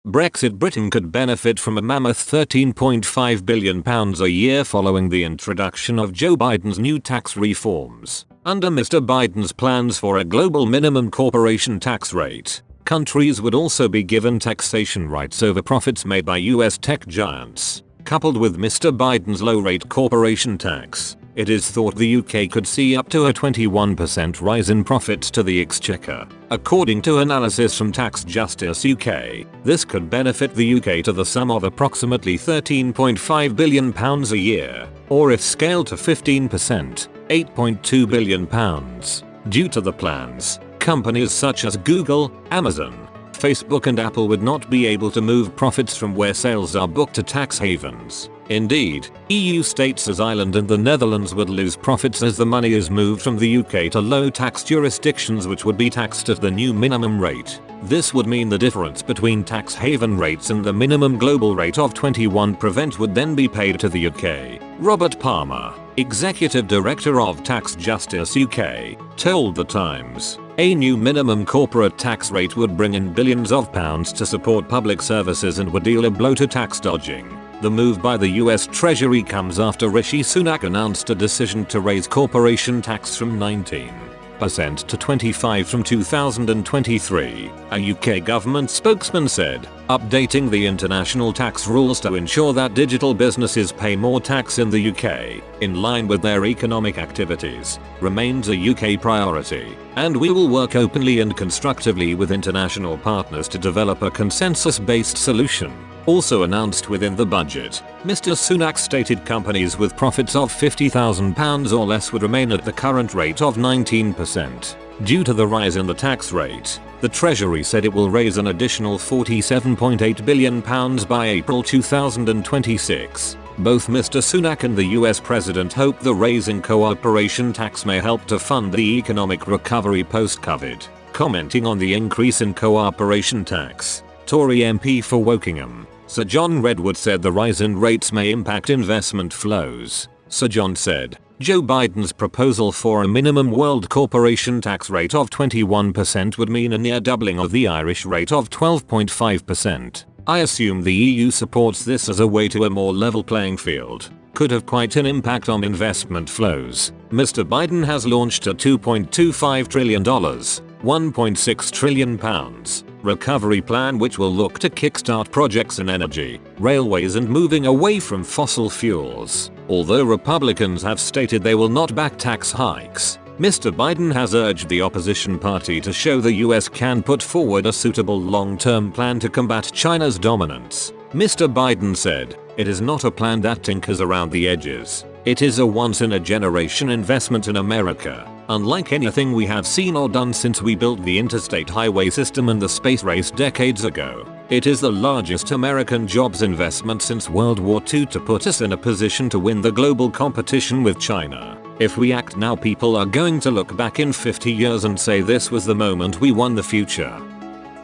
Brexit Britain could benefit from a mammoth £13.5 billion a year following the introduction of Joe Biden's new tax reforms. Under Mr. Biden's plans for a global minimum corporation tax rate, countries would also be given taxation rights over profits made by US tech giants. Coupled with Mr. Biden's low-rate corporation tax, it is thought the UK could see up to a 21% rise in profits to the exchequer. According to analysis from Tax Justice UK, this could benefit the UK to the sum of approximately £13.5 billion a year, or if scaled to 15%, £8.2 billion. Due to the plans, companies such as Google, Amazon, Facebook and Apple would not be able to move profits from where sales are booked to tax havens. Indeed, EU states as Ireland and the Netherlands would lose profits as the money is moved from the UK to low tax jurisdictions which would be taxed at the new minimum rate. This would mean the difference between tax haven rates and the minimum global rate of 21% would then be paid to the UK. Robert Palmer, Executive Director of Tax Justice UK, told The Times, a new minimum corporate tax rate would bring in billions of pounds to support public services and would deal a blow to tax dodging. The move by the US Treasury comes after Rishi Sunak announced a decision to raise corporation tax from 19% to 25% from 2023, a UK government spokesman said, updating the international tax rules to ensure that digital businesses pay more tax in the UK, in line with their economic activities, remains a UK priority, and we will work openly and constructively with international partners to develop a consensus-based solution. Also announced within the budget, Mr. Sunak stated companies with profits of £50,000 or less would remain at the current rate of 19%. Due to the rise in the tax rate, the Treasury said it will raise an additional £47.8 billion by April 2026. Both Mr. Sunak and the US President hope the raise in corporation tax may help to fund the economic recovery post-COVID. Commenting on the increase in corporation tax, Tory MP for Wokingham, Sir John Redwood said the rise in rates may impact investment flows. Sir John said, Joe Biden's proposal for a minimum world corporation tax rate of 21% would mean a near doubling of the Irish rate of 12.5%. I assume the EU supports this as a way to a more level playing field. Could have quite an impact on investment flows. Mr. Biden has launched a $2.25 trillion, £1.6 trillion recovery plan which will look to kickstart projects in energy, railways and moving away from fossil fuels. Although Republicans have stated they will not back tax hikes, Mr. Biden has urged the opposition party to show the US can put forward a suitable long-term plan to combat China's dominance. Mr. Biden said, "It is not a plan that tinkers around the edges. It is a once-in-a-generation investment in America, unlike anything we have seen or done since we built the interstate highway system and the space race decades ago. It is the largest American jobs investment since World War II to put us in a position to win the global competition with China. If we act now, people are going to look back in 50 years and say this was the moment we won the future."